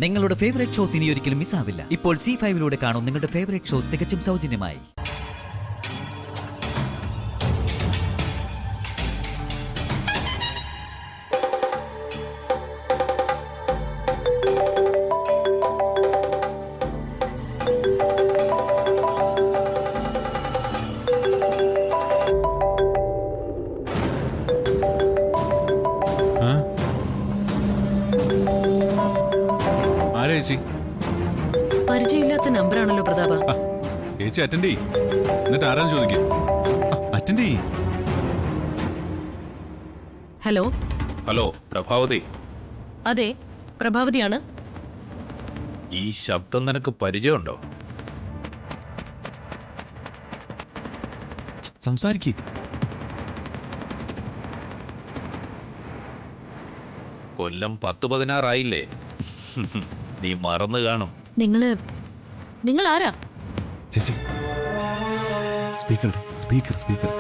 നിങ്ങളുടെ favourite shows ഇനി ഒരിക്കലും മിസ്സാവില്ല. ഇപ്പോൾ C5 കാണും നിങ്ങളുടെ ഫേവറേറ്റ് ഷോ തികച്ചും സൗജന്യമായി. പരിചയമില്ലാത്ത നമ്പറാണല്ലോ പ്രതാപ. ചേച്ചി അറ്റൻഡ് ചെയ്യ്. എന്നിട്ട് ആരാന്ന് ചോദിക്കും. അറ്റൻഡ് ചെയ്യ്. ഹലോ. ഹലോ, പ്രഭാവതി. അതെ, പ്രഭാവതിയാണ്. ഈ ശബ്ദം നിനക്ക് പരിചയമുണ്ടോ? സംസാരിക്ക്. കൊല്ലം 10-16 ആയില്ലേ? നീ മറന്നു കാണും. നിങ്ങൾ ആരാ? ചേച്ചി സ്പീക്കർ സ്പീക്കർ സ്പീക്കർ.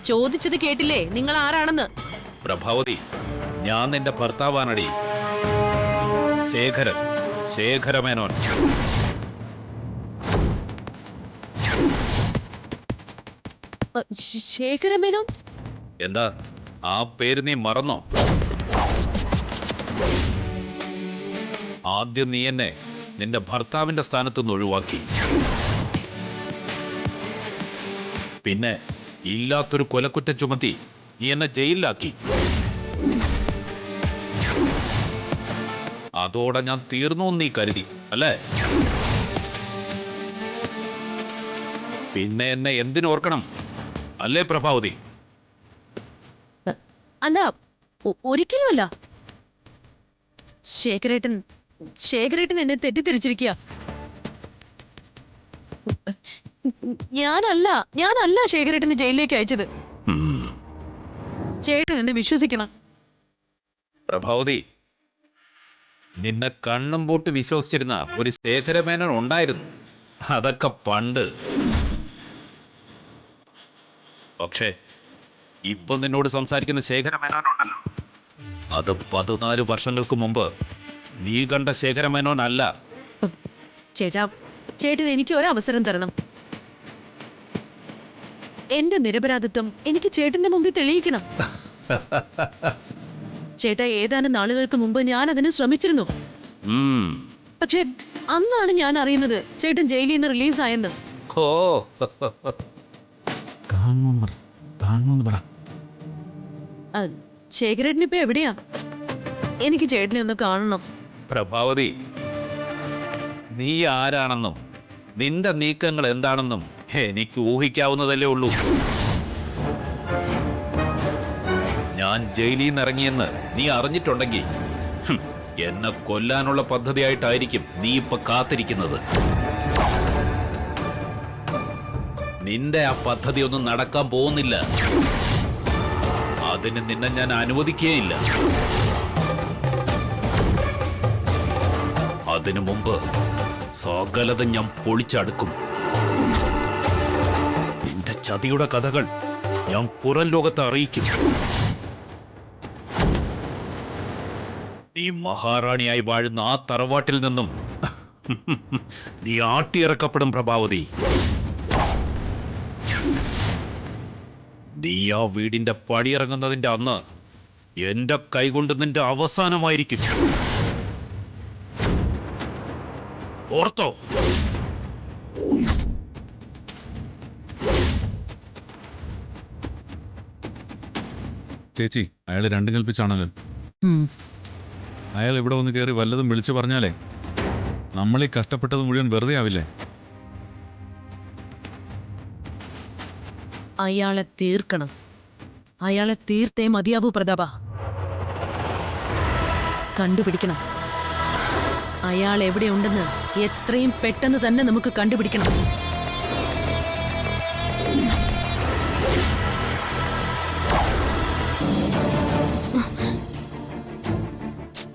ചോദിച്ചത് കേട്ടില്ലേ? നിങ്ങൾ ആരാണെന്ന്? പ്രഭാവതി, ഞാൻ നിന്റെ ഭർത്താവാണടി. ശേഖരമേനോൻ. ശേഖരമേനോൻ? എന്താ ആ പേര് നീ മറന്നോ? ആദ്യം നീ എന്നെ നിന്റെ ഭർത്താവിന്റെ സ്ഥാനത്തുനിന്ന് ഒഴിവാക്കി. പിന്നെ ഇല്ലാത്തൊരു കൊലക്കുറ്റം ചുമത്തി നീ എന്നെ ജയിലിലാക്കി. അതോടെ ഞാൻ തീർന്നു നീ കരുതി അല്ലേ? പിന്നെ എന്നെ എന്തിനോർക്കണം അല്ലേ പ്രഭാവതി? അല്ല, ഒരിക്കലുമല്ല. ശേഖരേട്ടൻ എന്നെ തെറ്റിദ്ധരിച്ചിരിക്കുക. ഞാനല്ല ശേഖരേട്ടനെ ജയിലിലേക്ക് അയച്ചത്. ചേട്ടൻ എന്നെ വിശ്വസിക്കണം. പ്രഭാവതി, നിന്നെ കണ്ണും പൂട്ട് വിശ്വസിച്ചിരുന്ന ഒരു ശേഖരമേനോൻ ഉണ്ടായിരുന്നു. അതൊക്കെ പണ്ട്. പക്ഷേ ഇപ്പൊ നിന്നോട് സംസാരിക്കുന്ന ശേഖരമേനോൻ ഉണ്ടല്ലോ, അത് 14 വർഷങ്ങൾക്ക് മുമ്പ് നീ കണ്ട ശേഖരമേനോൻ അല്ല. ചേട്ടൻ എനിക്ക് ഒരവസരം തരണം. എന്റെ നിരപരാധിത്വം എനിക്ക് ചേട്ടന്റെ മുമ്പിൽ തെളിയിക്കണം. ചേട്ടാ, ഏതാനും നാളുകൾക്ക് മുമ്പ് ഞാൻ അതിന് ശ്രമിച്ചിരുന്നു. പക്ഷെ അന്നാണ് ഞാൻ അറിയുന്നത് ചേട്ടൻ ജയിലിൽ നിന്ന് റിലീസായെന്ന്. ശേഖരേട്ടൻ ഇപ്പൊ എവിടെയാ? എനിക്ക് ചേട്ടനെ ഒന്ന് കാണണം. പ്രഭാവതി, നീ ആരാണെന്നും നിന്റെ നീക്കങ്ങൾ എന്താണെന്നും എനിക്ക് ഊഹിക്കാവുന്നതല്ലേ ഉള്ളൂ. ഞാൻ ജയിലിൽ നിന്ന് ഇറങ്ങിയെന്ന് നീ അറിഞ്ഞിട്ടുണ്ടെങ്കിൽ എന്നെ കൊല്ലാനുള്ള പദ്ധതിയായിട്ടായിരിക്കും നീ ഇപ്പൊ കാത്തിരിക്കുന്നത്. നിന്റെ ആ പദ്ധതി ഒന്നും നടക്കാൻ പോകുന്നില്ല. അതിന് നിന്നെ ഞാൻ അനുവദിക്കുകയില്ല. അതിനു മുമ്പ് സകലതും ഞാൻ പൊളിച്ചടുക്കും. നിന്റെ ചതിയുടെ കഥകൾ ഞാൻ പുറം ലോകത്തെ അറിയിക്കും. നീ മഹാറാണിയായി വാഴുന്ന ആ തറവാട്ടിൽ നിന്നും നീ ആട്ടിയിറക്കപ്പെടും പ്രഭാവതി. നീ ആ വീടിന്റെ പടിയിറങ്ങുന്നതിന്റെ അന്ന് എന്റെ കൈകൊണ്ട് നിന്റെ അവസാനമായിരിക്കും. ഓർത്തോ? ചേച്ചി, അയാൾ രണ്ടും കൽപ്പിച്ചാണല്ലോ. അയാൾ ഇവിടെ വന്ന് കയറി വല്ലതും വിളിച്ചു പറഞ്ഞാലേ നമ്മളീ കഷ്ടപ്പെട്ടത് മുഴുവൻ വെറുതെ ആവില്ലേ? അയാളെ തീർക്കണം. അയാളെ തീർത്തേ മതിയാവൂ പ്രതാപ. കണ്ടുപിടിക്കണം. അയാൾ എവിടെയുണ്ടെന്ന് എത്രയും പെട്ടെന്ന് തന്നെ നമുക്ക് കണ്ടുപിടിക്കണം.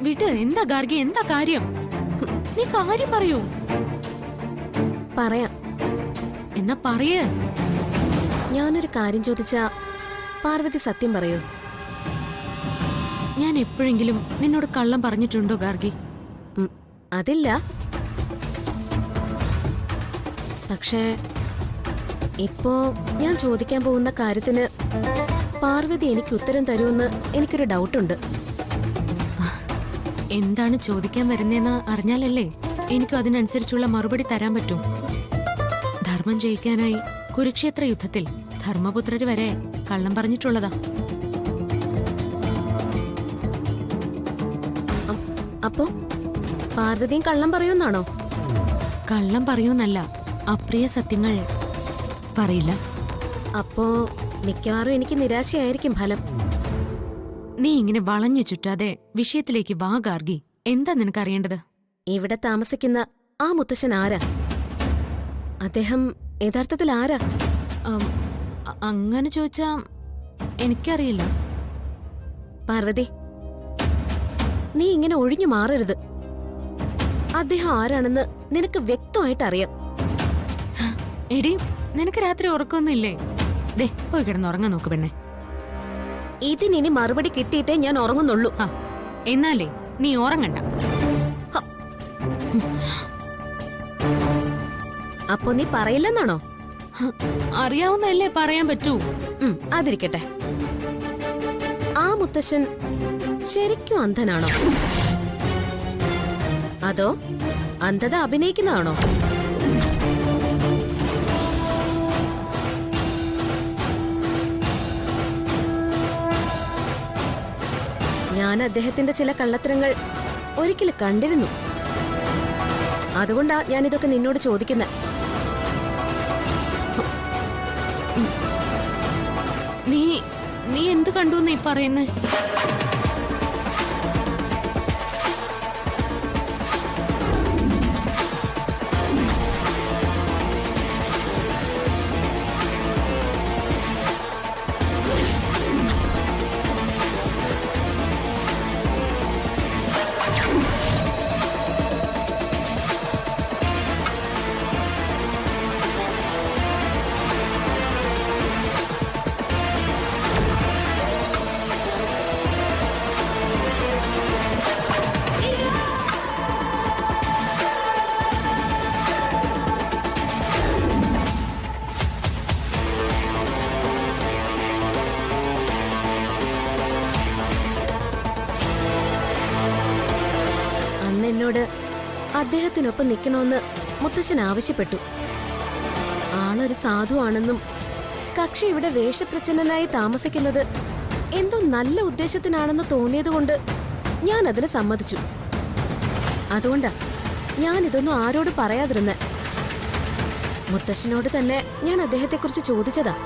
വിട്. എന്താ ഗാർഗി, എന്താ കാര്യം? നീ കാര്യം പറയൂ. പറയാം. എന്നാ പറയേ. ഞാനൊരു കാര്യം ചോദിച്ചാ പാർവതി സത്യം പറയൂ? ഞാൻ എപ്പോഴെങ്കിലും നിന്നോട് കള്ളം പറഞ്ഞിട്ടുണ്ടോ ഗാർഗി? അതില്ല. പക്ഷേ ഇപ്പോ ഞാൻ ചോദിക്കാൻ പോകുന്ന കാര്യത്തിന് പാർവതി എനിക്ക് ഉത്തരം തരുമെന്ന് എനിക്കൊരു ഡൗട്ടുണ്ട്. എന്താണ് ചോദിക്കാൻ വരുന്നതെന്ന് അറിഞ്ഞാലല്ലേ എനിക്കും അതിനനുസരിച്ചുള്ള മറുപടി തരാൻ പറ്റൂ. ധർമ്മം ജയിക്കാനായി കുരുക്ഷേത്ര യുദ്ധത്തിൽ ധർമ്മപുത്രര് വരെ കള്ളം പറഞ്ഞിട്ടുള്ളതാ. അപ്പോ പാർവതിയും കള്ളം പറയുമെന്നാണോ? കള്ളം പറയൂന്നല്ല, അപ്രിയ സത്യങ്ങൾ പറയില്ല. അപ്പോ മിക്കവാറും എനിക്ക് നിരാശയായിരിക്കും ഫലം. നീ ഇങ്ങനെ വളഞ്ഞു ചുറ്റാതെ വിഷയത്തിലേക്ക് വാ ഗാർഗി. എന്താ നിനക്കറിയേണ്ടത്? ഇവിടെ താമസിക്കുന്ന ആ മുത്തശ്ശൻ ആരാ? അദ്ദേഹം യഥാർത്ഥത്തിൽ ആരാ? അങ്ങനെ ചോദിച്ചാ എനിക്കറിയില്ല. പാർവതി, നീ ഇങ്ങനെ ഒഴിഞ്ഞു മാറരുത്. അദ്ദേഹം ആരാണെന്ന് നിനക്ക് വ്യക്തമായിട്ട് അറിയാം. എടി, നിനക്ക് രാത്രി ഉറക്കമൊന്നുമില്ലേ? ദേ, പോയി കിടന്നുറങ്ങാൻ നോക്ക് പെണ്ണെ. ഇതിനി മറുപടി കിട്ടിയിട്ടേ ഞാൻ ഉറങ്ങുന്നുള്ളൂ. എന്നാലേ നീ ഉറങ്ങണ്ട. അപ്പൊ നീ പറയില്ലെന്നാണോ? അറിയാവുന്നല്ലേ പറയാൻ പറ്റൂ. അതിരിക്കട്ടെ. ആ മുത്തശ്ശൻ ശരിക്കും അന്ധനാണോ? അതോ അന്ധത അഭിനയിക്കുന്നതാണോ? ഞാൻ അദ്ദേഹത്തിന്റെ ചില കള്ളത്തരങ്ങൾ ഒരിക്കൽ കണ്ടിരുന്നു. അതുകൊണ്ടാ ഞാനിതൊക്കെ നിന്നോട് ചോദിക്കുന്നത്. നീ എന്ത് കണ്ടു നീ പറയുന്നേ? എന്നോട് അദ്ദേഹത്തിനൊപ്പം നിൽക്കണമെന്ന് മുത്തശ്ശൻ ആവശ്യപ്പെട്ടു. ആളൊരു സാധുവാണെന്നും കക്ഷി ഇവിടെ വേഷപ്രച്ഛന്നനായി താമസിക്കുന്നത് എന്തോ നല്ല ഉദ്ദേശത്തിനാണെന്ന് തോന്നിയതുകൊണ്ട് ഞാൻ അതിന് സമ്മതിച്ചു. അതുകൊണ്ടാ ഞാൻ ഇതൊന്നും ആരോടും പറയാതിരുന്നെ. മുത്തശ്ശനോട് തന്നെ ഞാൻ അദ്ദേഹത്തെക്കുറിച്ച് ചോദിച്ചതാ.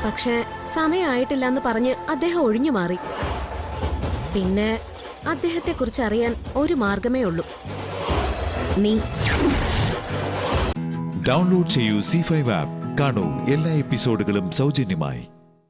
പക്ഷേ സമയമായിട്ടില്ലെന്ന് പറഞ്ഞ് അദ്ദേഹം ഒഴിഞ്ഞു മാറി. പിന്നെ അദ്ദേഹത്തെക്കുറിച്ച് അറിയാൻ ഒരു മാർഗമേ ഉള്ളൂ, നീ. ഡൗൺലോഡ് ചെയ്യൂ C5 ആപ്പ്. കാണൂ എല്ലാ എപ്പിസോഡുകളും സൗജന്യമായി.